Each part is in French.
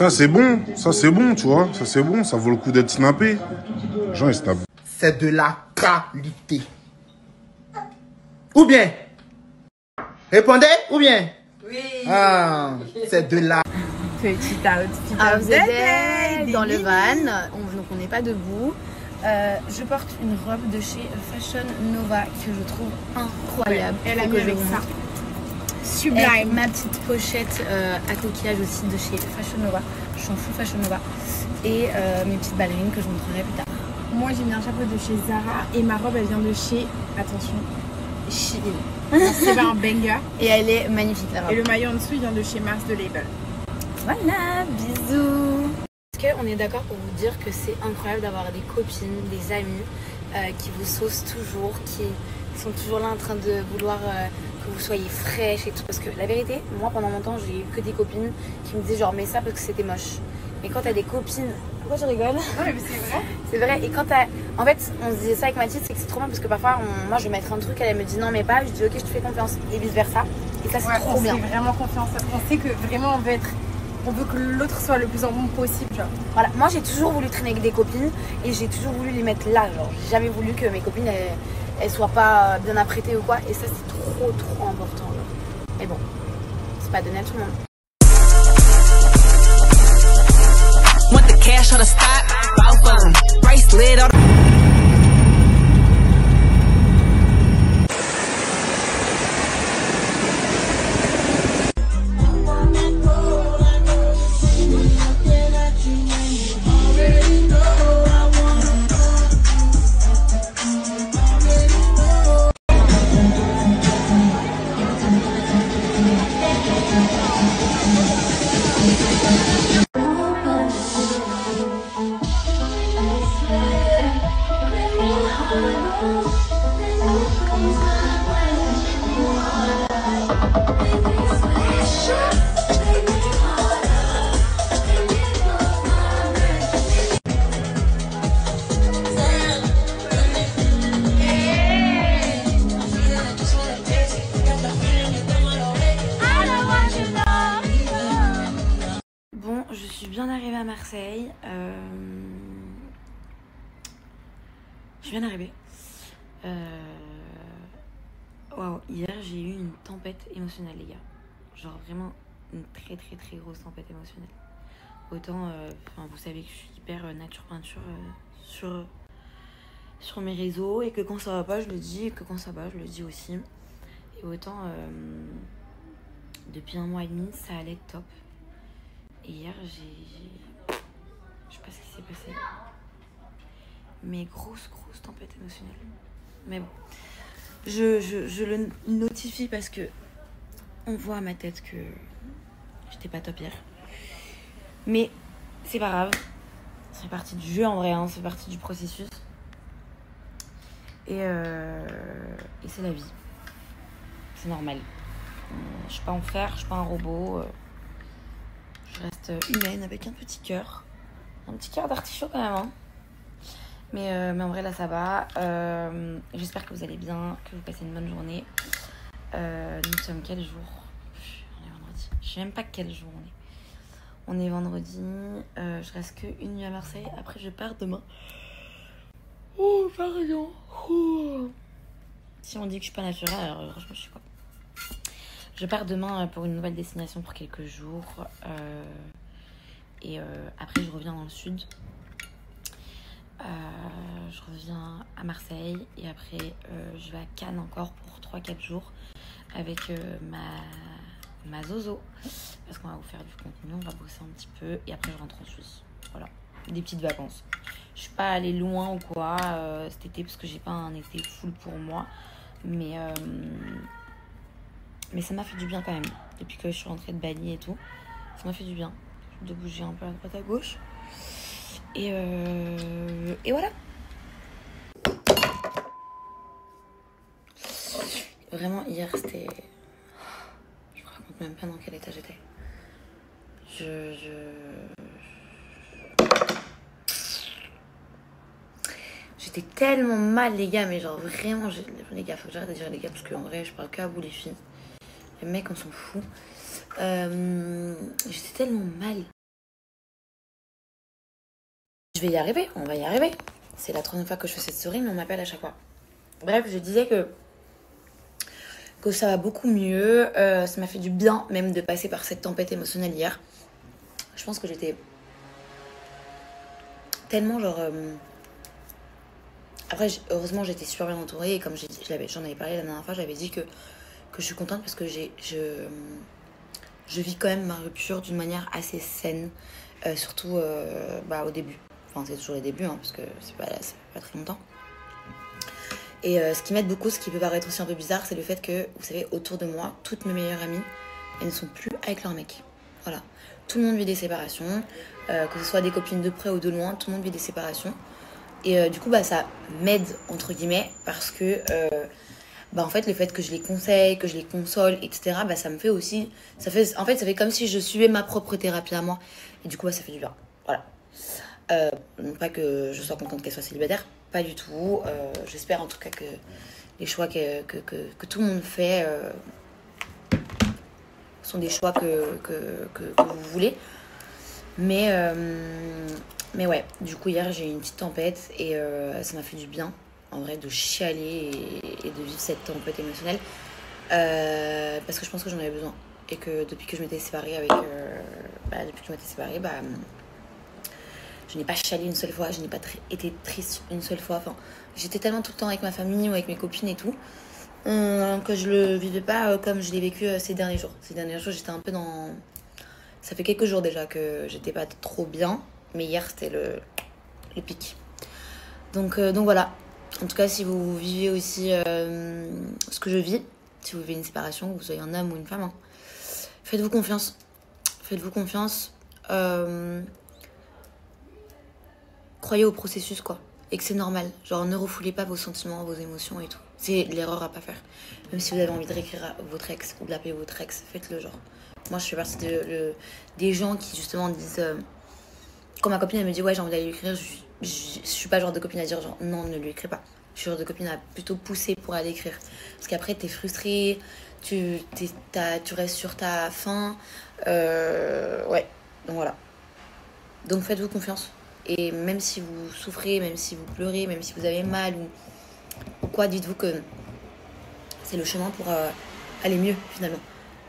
Ça c'est bon, tu vois. Ça c'est bon, ça vaut le coup d'être snappé. Les gens ils snappent. C'est de la qualité. Ou bien? Répondez, ou bien? Oui. Ah, c'est de la... Petit outfit Vous êtes dans le van, donc on n'est pas debout. Je porte une robe de chez Fashion Nova que je trouve incroyable. Elle a Faut mis que je avec vous ça. montre. Sublime. Avec ma petite pochette à coquillage aussi de chez Fashion Nova. Je suis en full Fashion Nova. Et mes petites ballerines que je vous montrerai plus tard. Moi j'ai mis un chapeau de chez Zara et ma robe elle vient de chez, attention, Shein. C'est un banger. Et elle est magnifique la robe. Et le maillot en dessous il vient de chez Mars de Label. Voilà, bisous. Est-ce qu'on est d'accord pour vous dire que c'est incroyable d'avoir des copines, des amis qui vous saucent toujours, qui sont toujours là en train de vouloir que vous soyez fraîche et tout. Parce que la vérité, moi pendant mon temps, j'ai eu que des copines qui me disaient genre mais ça parce que c'était moche. Mais quand t'as des copines... Pourquoi je rigole? Non mais c'est vrai. C'est vrai. Et quand t'as... En fait, on se disait ça avec Mathilde, c'est que c'est trop bien parce que parfois, moi je vais mettre un truc, elle me dit non mais pas, je dis ok je te fais confiance et vice versa. Et ça c'est trop bien. On fait vraiment confiance. On sait que vraiment on veut que l'autre soit le plus en bon possible, genre. Voilà, moi j'ai toujours voulu traîner avec des copines et j'ai toujours voulu les mettre là, genre j'ai jamais voulu que mes copines elles soient pas bien apprêtées ou quoi, et ça c'est trop important, genre. Mais bon, c'est pas donné à tout le monde. Want the cash or the stock? Both of them. Bracelet or Bon, je suis bien arrivée à Marseille. Je viens d'arriver. Waouh, hier j'ai eu une tempête émotionnelle, les gars. Genre vraiment une très grosse tempête émotionnelle. Autant, vous savez que je suis hyper nature peinture sur mes réseaux et que quand ça va pas, je le dis, et que quand ça va, je le dis aussi. Et autant, depuis 1 mois et demi, ça allait top. Et hier, je sais pas ce qui s'est passé. Mais grosse tempête émotionnelle. Mais bon. Je le notifie parce que on voit à ma tête que j'étais pas top hier. Mais c'est pas grave. C'est partie du jeu en vrai, hein. C'est partie du processus. Et c'est la vie. C'est normal. Je suis pas en fer, je suis pas un robot. Je reste humaine avec un petit cœur. Un petit cœur d'artichaut quand même, hein. Mais en vrai là ça va. J'espère que vous allez bien, que vous passez une bonne journée. Nous sommes quel jour? On est vendredi. Je sais même pas quel jour on est. On est vendredi. Je reste que une nuit à Marseille. Après je pars demain. Oh pardon. Oh. Si on dit que je suis pas naturelle, alors franchement je suis quoi. Je pars demain pour une nouvelle destination pour quelques jours. Et après, je reviens dans le sud. Je reviens à Marseille. Et après, je vais à Cannes encore pour 3-4 jours avec ma zozo. Parce qu'on va vous faire du contenu, on va bosser un petit peu. Et après, je rentre en Suisse. Voilà, des petites vacances. Je suis pas allée loin ou quoi cet été parce que j'ai pas un été full pour moi. Mais ça m'a fait du bien quand même. Depuis que je suis rentrée de Bali et tout, ça m'a fait du bien de bouger un peu à droite à gauche. Et voilà. Vraiment, hier, c'était... Je me raconte même pas dans quel état j'étais. J'étais tellement mal, les gars, mais genre vraiment... Les gars, faut que j'arrête de dire les gars, parce qu'en vrai, je parle que à vous, les filles. Les mecs, on s'en fout. J'étais tellement mal. vais y arriver, on va y arriver. C'est la troisième fois que je fais cette story, mais on m'appelle à chaque fois. Bref, je disais que ça va beaucoup mieux. Ça m'a fait du bien même de passer par cette tempête émotionnelle hier. Je pense que j'étais tellement genre... Après, heureusement, j'étais super bien entourée. Et comme j'en avais parlé la dernière fois, j'avais dit que je suis contente parce que je vis quand même ma rupture d'une manière assez saine. Surtout au début. Enfin, c'est toujours les débuts, hein, parce que c'est pas très longtemps. Et ce qui m'aide beaucoup, ce qui peut paraître aussi un peu bizarre, c'est le fait que, vous savez, autour de moi, toutes mes meilleures amies, elles ne sont plus avec leur mec. Voilà. Tout le monde vit des séparations, que ce soit des copines de près ou de loin, tout le monde vit des séparations. Et du coup, ça m'aide, entre guillemets, parce que, en fait, le fait que je les conseille, que je les console, etc., ça me fait aussi... ça fait comme si je suivais ma propre thérapie à moi. Et du coup, ça fait du bien. Voilà. Non pas que je sois contente qu'elle soit célibataire, pas du tout. J'espère en tout cas que les choix que tout le monde fait sont des choix que vous voulez. Mais ouais, du coup hier j'ai eu une petite tempête et ça m'a fait du bien en vrai de chialer et de vivre cette tempête émotionnelle parce que je pense que j'en avais besoin et que depuis que je m'étais séparée je n'ai pas chialé une seule fois, je n'ai pas été triste une seule fois. Enfin, j'étais tellement tout le temps avec ma famille ou avec mes copines et tout que je le vivais pas comme je l'ai vécu ces derniers jours. Ces derniers jours, j'étais un peu dans... Ça fait quelques jours déjà que j'étais pas trop bien, mais hier c'était le pic. Donc voilà. En tout cas, si vous vivez aussi ce que je vis, si vous vivez une séparation, que vous soyez un homme ou une femme, faites-vous confiance. Faites-vous confiance. Croyez au processus, quoi. Et que c'est normal. Genre, ne refoulez pas vos sentiments, vos émotions et tout. C'est l'erreur à pas faire. Même si vous avez envie de réécrire à votre ex ou de l'appeler votre ex, faites-le, genre. Moi, je fais partie des gens qui, justement, disent... quand ma copine, elle me dit, ouais, j'ai envie d'aller lui écrire, je suis pas le genre de copine à dire, genre, non, ne lui écris pas. Je suis le genre de copine à plutôt pousser pour aller écrire. Parce qu'après, t'es frustrée, tu restes sur ta faim. Ouais, donc voilà. Donc, faites-vous confiance. Et même si vous souffrez, même si vous pleurez, même si vous avez mal ou quoi, dites-vous que c'est le chemin pour aller mieux finalement.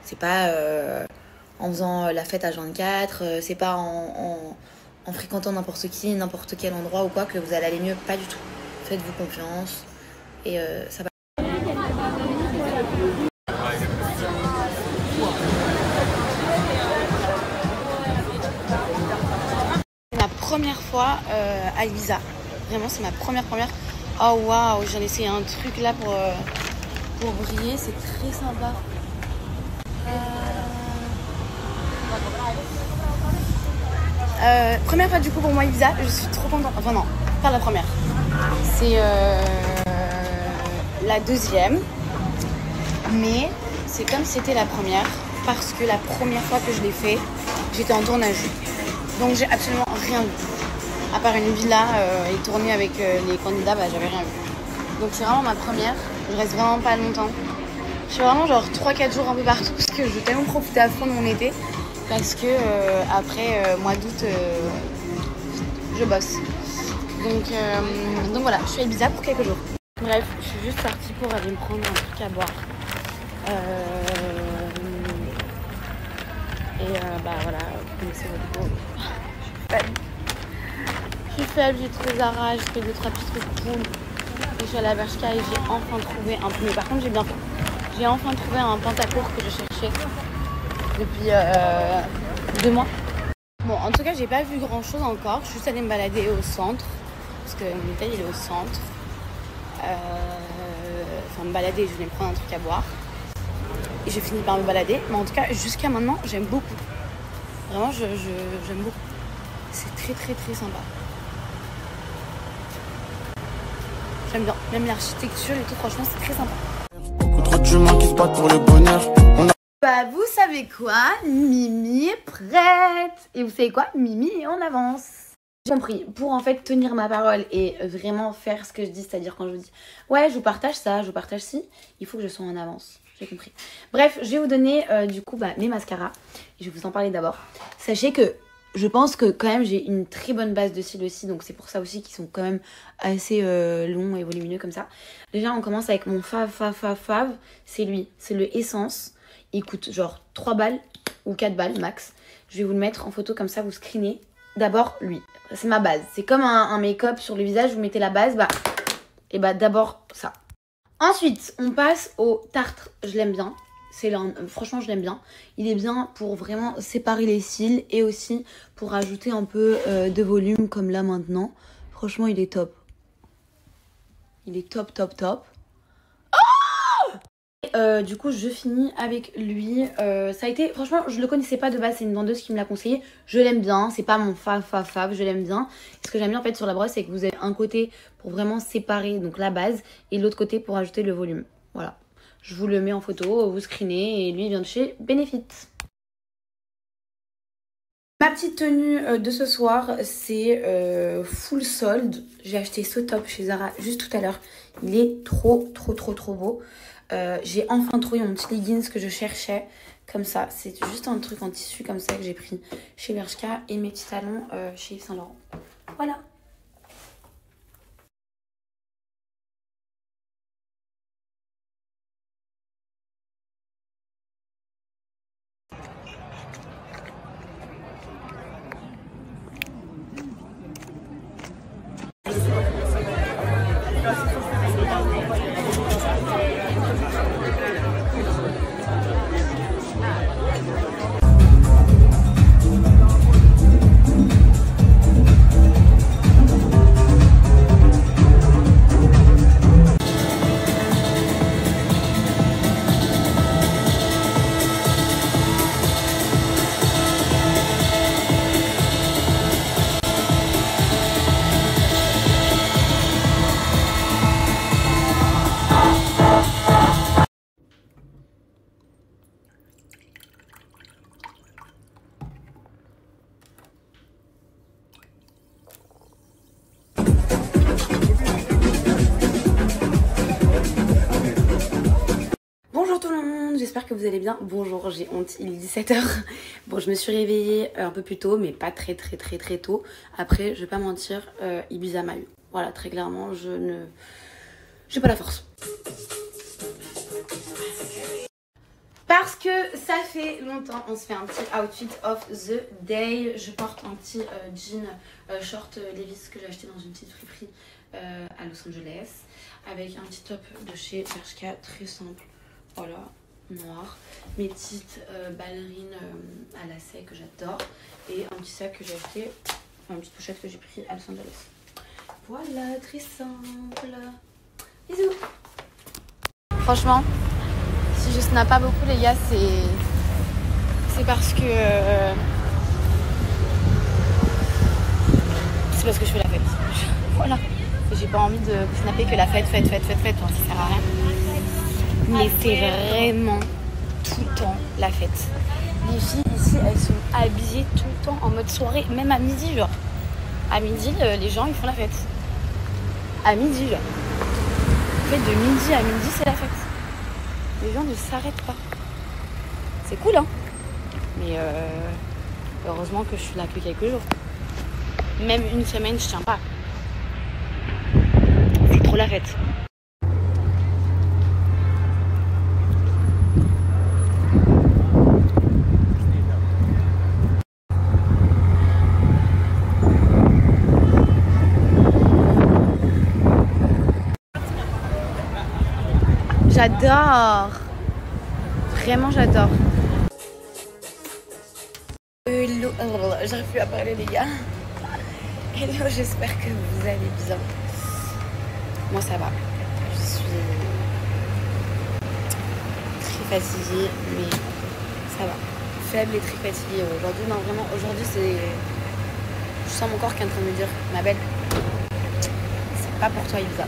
C'est pas en faisant la fête à 24, c'est pas en fréquentant n'importe qui, n'importe quel endroit ou quoi que vous allez aller mieux, pas du tout. Faites-vous confiance et ça va. Première fois à Ibiza, vraiment c'est ma première. Oh waouh, j'en ai essayé un truc là pour briller, c'est très sympa. Première fois du coup pour moi Ibiza, je suis trop contente. Enfin non, pas la première, c'est la deuxième, mais c'est comme si c'était la première parce que la première fois que je l'ai fait, j'étais en tournage. Donc j'ai absolument rien vu. À part une villa et tournée avec les candidats, j'avais rien vu. Donc c'est vraiment ma première. Je reste vraiment pas longtemps. Je suis vraiment genre 3-4 jours un peu partout parce que je veux tellement profiter à fond de mon été. Parce que après mois d'août, je bosse. Donc voilà, je suis à Ibiza pour quelques jours. Bref, je suis juste partie pour aller me prendre un truc à boire. Voilà, vous connaissez votre go. Je suis faible, j'ai trouvé Zara, j'ai trouvé 2-3 petits trucs cool. Je suis allée à Bershka et j'ai enfin trouvé un peu. Mais par contre, j'ai bien fait. J'ai enfin trouvé un pantacourt que je cherchais depuis 2 mois. Bon, en tout cas, j'ai pas vu grand chose encore. Je suis juste allée me balader au centre. Parce que mon hôtel, il est au centre. Enfin, me balader, je voulais me prendre un truc à boire. Et j'ai fini par me balader. Mais en tout cas, jusqu'à maintenant, j'aime beaucoup. Vraiment, j'aime beaucoup. C'est très sympa. J'aime bien. Même l'architecture et tout, franchement, c'est très sympa. Beaucoup trop d'humains qui se battent pour le bonheur. Vous savez quoi? Mimi est prête. Et vous savez quoi? Mimi est en avance. J'ai compris. Pour en fait tenir ma parole et vraiment faire ce que je dis, c'est-à-dire quand je vous dis ouais, je vous partage ça, je vous partage ci, il faut que je sois en avance. J'ai compris. Bref, je vais vous donner du coup mes mascaras. Et je vais vous en parler d'abord. Sachez que Je pense que quand même j'ai une très bonne base de cils aussi, donc c'est pour ça aussi qu'ils sont quand même assez longs et volumineux comme ça. Déjà on commence avec mon fave, c'est lui, c'est le Essence. Il coûte genre 3 balles ou 4 balles max. Je vais vous le mettre en photo comme ça, vous screenez. D'abord lui, c'est ma base. C'est comme un make-up sur le visage, vous mettez la base, et d'abord ça. Ensuite on passe au tartre, je l'aime bien. Franchement je l'aime bien. Il est bien pour vraiment séparer les cils et aussi pour ajouter un peu de volume comme là maintenant. Franchement il est top. Il est top. Oh du coup je finis avec lui. Ça a été, franchement je le connaissais pas de base, c'est une vendeuse qui me l'a conseillé. Je l'aime bien, c'est pas mon fave, je l'aime bien. Ce que j'aime bien en fait sur la brosse c'est que vous avez un côté pour vraiment séparer donc la base et l'autre côté pour ajouter le volume. Voilà. Je vous le mets en photo, vous screenez et lui il vient de chez Benefit. Ma petite tenue de ce soir c'est full solde. J'ai acheté ce top chez Zara juste tout à l'heure. Il est trop beau. J'ai enfin trouvé mon petit leggings que je cherchais. Comme ça, c'est juste un truc en tissu comme ça que j'ai pris chez Bershka. Et mes petits talons chez Yves Saint Laurent. Voilà. J'espère que vous allez bien. Bonjour, j'ai honte, il est 17h. Bon, je me suis réveillée un peu plus tôt, mais pas très tôt. Après, je vais pas mentir, Ibiza m'a eu. Voilà, très clairement, j'ai pas la force. Parce que ça fait longtemps, on se fait un petit outfit of the day. Je porte un petit jean short Levi's que j'ai acheté dans une petite friperie à Los Angeles. Avec un petit top de chez Bershka, très simple. Voilà, noir. Mes petites ballerines à lacets que j'adore. Et un petit sac que j'ai acheté, enfin une petite pochette que j'ai pris à Los Angeles. Voilà, très simple. Bisous. Franchement, si je snap pas beaucoup les gars, c'est parce que je fais la fête. Voilà. J'ai pas envie de snapper que la fête, ça sert à rien. Mais c'est vraiment tout le temps la fête. Les filles ici, elles sont habillées tout le temps en mode soirée, même à midi, genre. À midi, les gens, ils font la fête. À midi, genre. En fait, de midi à midi, c'est la fête. Les gens ne s'arrêtent pas. C'est cool, hein. Mais heureusement que je suis là que quelques jours. Même une semaine, je tiens pas. C'est trop la fête. J'adore. Vraiment j'adore. Hello, j'arrive plus à parler les gars. Hello, j'espère que vous allez bien. Moi ça va. Je suis très fatiguée, mais ça va. Faible et très fatiguée aujourd'hui. Non vraiment, aujourd'hui c'est... Je sens mon corps qui est en train de me dire, ma belle, c'est pas pour toi Elisa.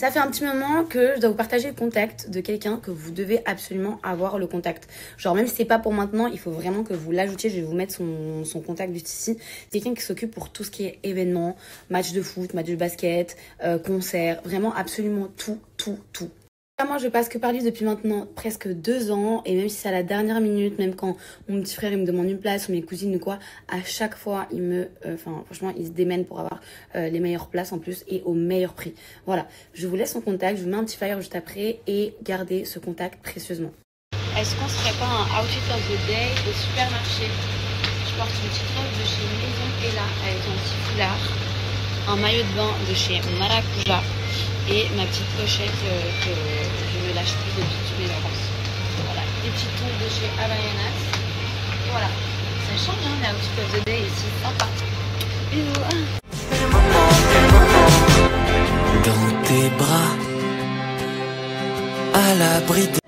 Ça fait un petit moment que je dois vous partager le contact de quelqu'un que vous devez absolument avoir le contact. Genre même si c'est pas pour maintenant, il faut vraiment que vous l'ajoutiez. Je vais vous mettre son contact juste ici. C'est quelqu'un qui s'occupe pour tout ce qui est événements, match de foot, match de basket, concert, vraiment absolument tout. Moi je passe que par lui depuis maintenant presque 2 ans et même si c'est à la dernière minute, même quand mon petit frère il me demande une place ou mes cousines ou quoi, à chaque fois il me, franchement il se démène pour avoir les meilleures places en plus et au meilleur prix. Voilà, je vous laisse son contact, je vous mets un petit flyer juste après et gardez ce contact précieusement. Est-ce qu'on se ferait pas un outfit of the day au supermarché? Je porte une petite robe de chez Maison Ella avec un petit foulard, un maillot de bain de chez Maracuja et ma petite pochette que je ne lâche plus depuis toutes mes vacances. Voilà, des petites tongs de chez Havaianas. Et voilà, ça change hein, la outfit of the day ici, sympa. Bisous. Dans tes bras, à l'abri de...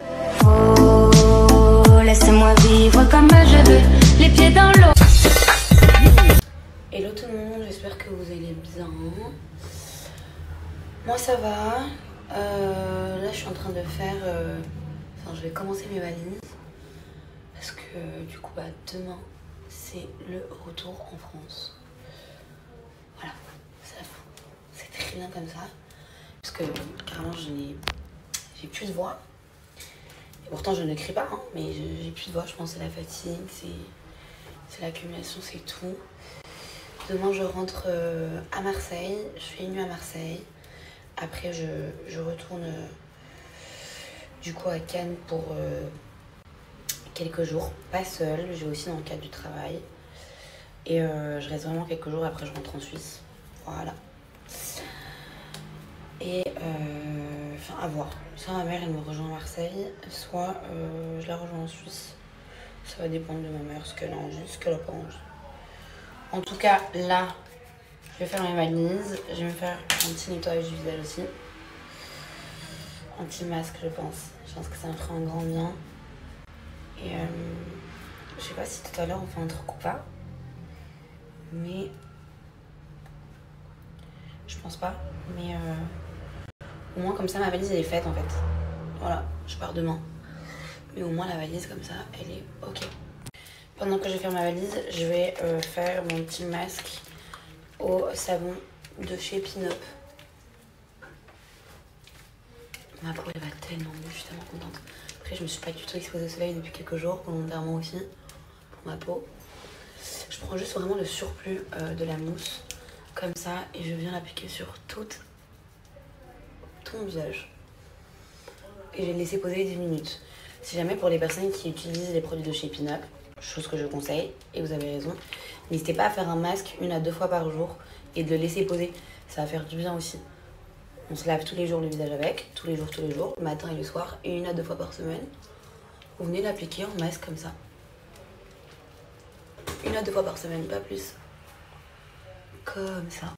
Oh, laisse-moi vivre comme je veux, les pieds dans l'eau. Hello tout le monde, j'espère que vous allez bien. Moi ça va. Là je suis en train de faire... Enfin je vais commencer mes valises. Parce que du coup demain c'est le retour en France. Voilà, c'est la fin. C'est très bien comme ça. Parce que carrément j'ai plus de voix. Et pourtant je ne crie pas, hein, mais j'ai plus de voix. Je pense que c'est la fatigue, c'est l'accumulation, c'est tout. Demain je rentre à Marseille, je fais une nuit à Marseille. Après je retourne du coup à Cannes pour quelques jours, pas seule, je vais aussi dans le cadre du travail. Et je reste vraiment quelques jours, après je rentre en Suisse. Voilà. Et enfin à voir. Soit ma mère elle me rejoint à Marseille, soit je la rejoins en Suisse. Ça va dépendre de ma mère, ce qu'elle a envie, ce qu'elle a pas envie. En tout cas, là, je vais faire mes valises. Je vais me faire un petit nettoyage du visage aussi. Un petit masque, je pense. Je pense que ça me fera un grand bien. Et je sais pas si tout à l'heure on fait un truc ou pas. Mais... je pense pas. Mais au moins comme ça, ma valise elle est faite en fait. Voilà, je pars demain. Mais au moins la valise comme ça, elle est ok. Pendant que je vais faire ma valise, je vais faire mon petit masque au savon de chez Pin-Up. Ma peau elle va tellement mieux, je suis tellement contente. Après je me suis pas du tout exposée au soleil depuis quelques jours, volontairement aussi, pour ma peau. Je prends juste vraiment le surplus de la mousse, comme ça, et je viens l'appliquer sur tout mon visage. Et je vais le laisser poser 10 minutes. Si jamais pour les personnes qui utilisent les produits de chez Pin-Up, chose que je conseille, et vous avez raison, n'hésitez pas à faire un masque 1 à 2 fois par jour et de le laisser poser, ça va faire du bien aussi. On se lave tous les jours le visage avec, tous les jours, le matin et le soir, et 1 à 2 fois par semaine. Vous venez l'appliquer en masque comme ça. 1 à 2 fois par semaine, pas plus. Comme ça.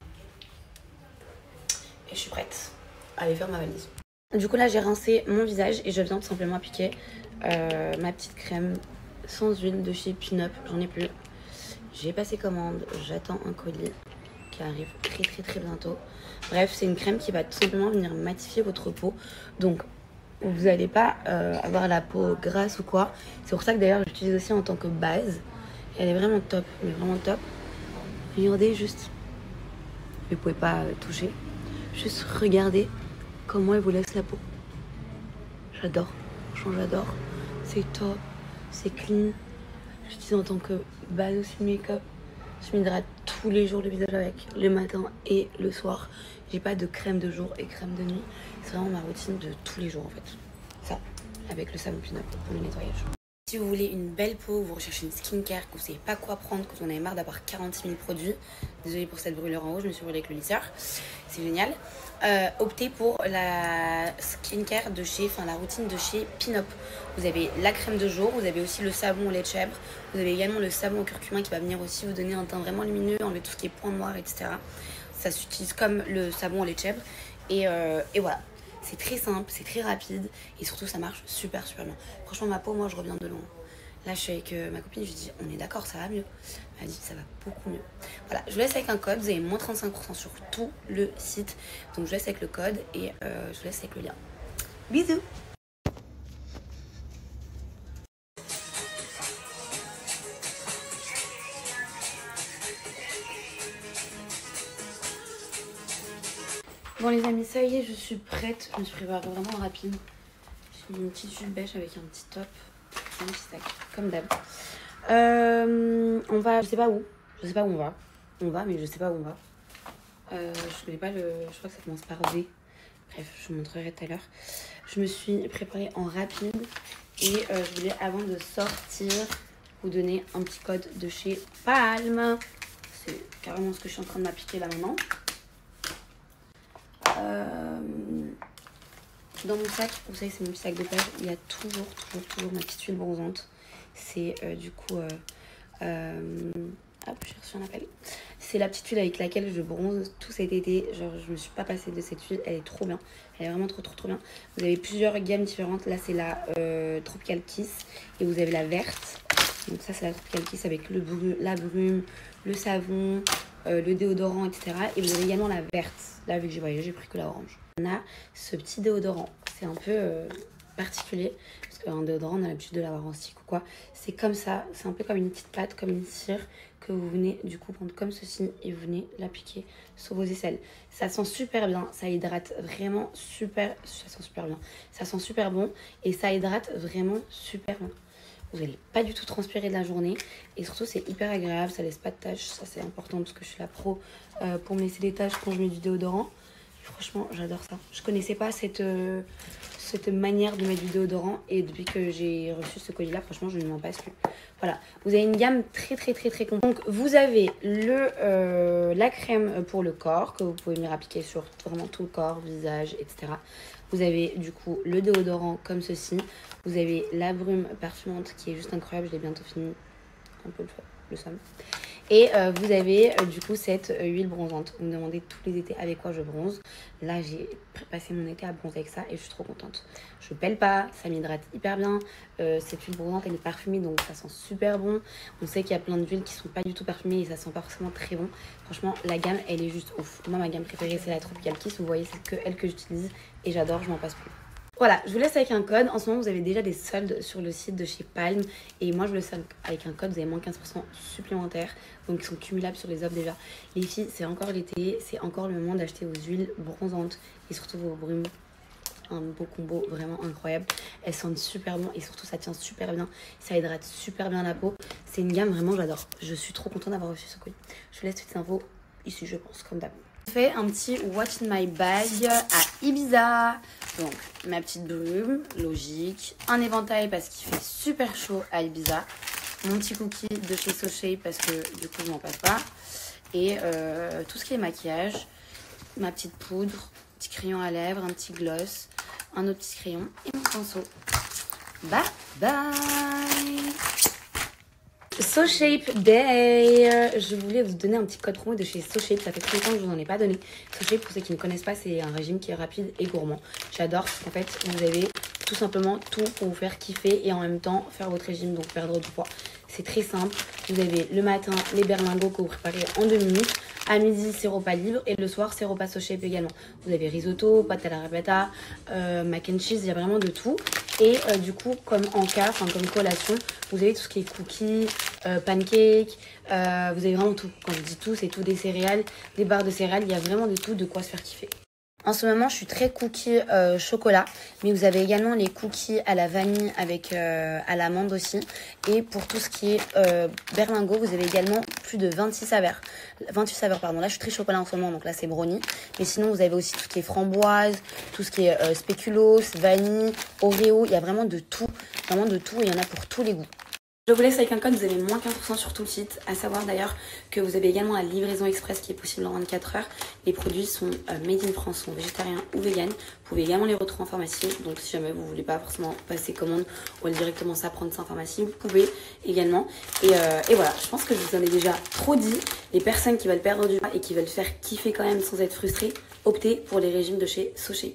Et je suis prête à aller faire ma valise. Du coup là j'ai rincé mon visage et je viens tout simplement appliquer ma petite crème sans huile de chez Pin-Up, j'en ai plus. J'ai passé commande, j'attends un colis qui arrive très bientôt. Bref, c'est une crème qui va tout simplement venir matifier votre peau. Donc vous n'allez pas avoir la peau grasse ou quoi. C'est pour ça que d'ailleurs j'utilise aussi en tant que base. Elle est vraiment top, mais vraiment top. Regardez juste, vous pouvez pas toucher. Juste regardez comment elle vous laisse la peau. J'adore, franchement j'adore. C'est top, c'est clean. J'utilise en tant que base aussi de make-up. Je m'hydrate tous les jours le visage avec, le matin et le soir. J'ai pas de crème de jour et crème de nuit. C'est vraiment ma routine de tous les jours en fait. Ça, avec le savon Pin-Up pour le nettoyage. Si vous voulez une belle peau, vous recherchez une skincare, que vous savez pas quoi prendre, que vous en avez marre d'avoir 46 000 produits. Désolée pour cette brûlure en haut, je me suis brûlée avec le lisseur. C'est génial. Optez pour la skincare de chez, la routine de chez Pin-Up. Vous avez la crème de jour, vous avez aussi le savon au lait de chèvre. Vous avez également le savon au curcuma qui va venir aussi vous donner un teint vraiment lumineux, enlever tout ce qui est points noirs, etc. Ça s'utilise comme le savon au lait de chèvre. Et voilà. C'est très simple, c'est très rapide et surtout ça marche super bien. Franchement ma peau, moi je reviens de loin. Là je suis avec ma copine, je lui dis on est d'accord, ça va mieux. Elle dit ça va beaucoup mieux. Voilà, je vous laisse avec un code, vous avez moins 35% sur tout le site. Donc je vous laisse avec le code et je vous laisse avec le lien. Bisous. Bon les amis, ça y est, je suis prête. Je me suis préparée vraiment rapide. Une petite jupe beige avec un petit top, un petit sac, comme d'hab. On va, je sais pas où on va. On va, mais je sais pas où on va. Je connais pas le, je crois que ça commence par V. Bref, je vous montrerai tout à l'heure. Je me suis préparée en rapide et je voulais, avant de sortir, vous donner un petit code de chez Palm. C'est carrément ce que je suis en train de m'appliquer là maintenant. Dans mon sac, vous savez, c'est mon petit sac de plage, il y a toujours ma petite huile bronzante. C'est du coup... hop, j'ai reçu un appel. C'est la petite huile avec laquelle je bronze tout cet été. Genre, je me suis pas passée de cette huile. Elle est trop bien. Elle est vraiment trop bien. Vous avez plusieurs gammes différentes. Là, c'est la Tropical Kiss. Et vous avez la verte. Donc ça, c'est la Tropical Kiss avec la brume, le savon, le déodorant, etc. Et vous avez également la verte. Là, vu que j'ai voyagé, j'ai pris que la orange. On a ce petit déodorant. C'est un peu particulier. Parce qu'un déodorant, on a l'habitude de l'avoir en stick ou quoi. C'est comme ça. C'est un peu comme une petite pâte, comme une cire, que vous venez du coup prendre comme ceci et vous venez l'appliquer sur vos aisselles. Ça sent super bien, ça hydrate vraiment super, ça sent super bien, ça sent super bon et ça hydrate vraiment super bien. Vous n'allez pas du tout transpirer de la journée et surtout c'est hyper agréable, ça laisse pas de taches, ça c'est important parce que je suis la pro pour me laisser des taches quand je mets du déodorant. Franchement, j'adore ça. Je connaissais pas cette manière de mettre du déodorant et depuis que j'ai reçu ce colis là, franchement, je ne m'en passe plus. Voilà, vous avez une gamme très complète. Donc, vous avez la crème pour le corps que vous pouvez venir appliquer sur vraiment tout le corps, visage, etc. Vous avez du coup le déodorant comme ceci. Vous avez la brume parfumante qui est juste incroyable. Je l'ai bientôt fini. Un peu le somme. Et vous avez du coup cette huile bronzante. Vous me demandez tous les étés avec quoi je bronze. Là, j'ai passé mon été à bronzer avec ça et je suis trop contente. Je pèle pas, ça m'hydrate hyper bien. Cette huile bronzante, elle est parfumée, donc ça sent super bon. On sait qu'il y a plein d'huiles qui sont pas du tout parfumées et ça sent pas forcément très bon. Franchement, la gamme, elle est juste ouf. Moi, ma gamme préférée, c'est la Tropical Kiss. Vous voyez, c'est que elle que j'utilise et j'adore, je m'en passe plus. Voilà, je vous laisse avec un code. En ce moment, vous avez déjà des soldes sur le site de chez Palm. Et moi, je vous laisse avec un code. Vous avez moins 15% supplémentaires. Donc, ils sont cumulables sur les offres déjà. Les filles, c'est encore l'été. C'est encore le moment d'acheter vos huiles bronzantes. Et surtout vos brumes. Un beau combo vraiment incroyable. Elles sentent super bon. Et surtout, ça tient super bien. Ça hydrate super bien la peau. C'est une gamme vraiment, j'adore. Je suis trop contente d'avoir reçu ce colis. Je vous laisse toutes ces infos ici, je pense, comme d'hab. Je fais un petit What's in my bag à Ibiza. Donc, ma petite brume, logique. Un éventail parce qu'il fait super chaud à Ibiza. Mon petit cookie de chez So Shape parce que du coup, je m'en passe pas. Et tout ce qui est maquillage. Ma petite poudre, petit crayon à lèvres, un petit gloss, un autre petit crayon et mon pinceau. Bye bye! So Shape Day. Je voulais vous donner un petit code promo de chez So Shape. Ça fait très longtemps que je vous en ai pas donné. So Shape, pour ceux qui ne connaissent pas, c'est un régime qui est rapide et gourmand. J'adore parce qu'en fait, vous avez tout simplement tout pour vous faire kiffer et en même temps faire votre régime, donc perdre du poids. C'est très simple. Vous avez le matin les berlingots que vous préparez en 2 minutes. À midi, c'est repas libre. Et le soir, c'est repas So Shape également. Vous avez risotto, pâte à la ricotta, mac and cheese. Il y a vraiment de tout. Et du coup, comme encas, enfin comme collation, vous avez tout ce qui est cookies, pancakes. Vous avez vraiment tout. Quand je dis tout, c'est tout des céréales, des barres de céréales. Il y a vraiment de tout, de quoi se faire kiffer. En ce moment, je suis très cookie chocolat, mais vous avez également les cookies à la vanille avec à l'amande aussi. Et pour tout ce qui est berlingot, vous avez également plus de 28 saveurs. 28 saveurs, pardon. Là, je suis très chocolat en ce moment, donc là, c'est brownie. Mais sinon, vous avez aussi tout ce qui est framboise, tout ce qui est spéculoos, vanille, Oreo. Il y a vraiment de tout, et il y en a pour tous les goûts. Je vous laisse avec un code, vous avez moins 15% sur tout le site. À savoir d'ailleurs que vous avez également la livraison express qui est possible en 24 heures. Les produits sont made in France, sont végétariens ou vegan. Vous pouvez également les retrouver en pharmacie. Donc si jamais vous voulez pas forcément passer commande ou aller directement ça prendre ça en pharmacie, vous pouvez également. Et voilà, je pense que je vous en ai déjà trop dit. Les personnes qui veulent perdre du poids et qui veulent faire kiffer quand même sans être frustrées, optez pour les régimes de chez So Shape.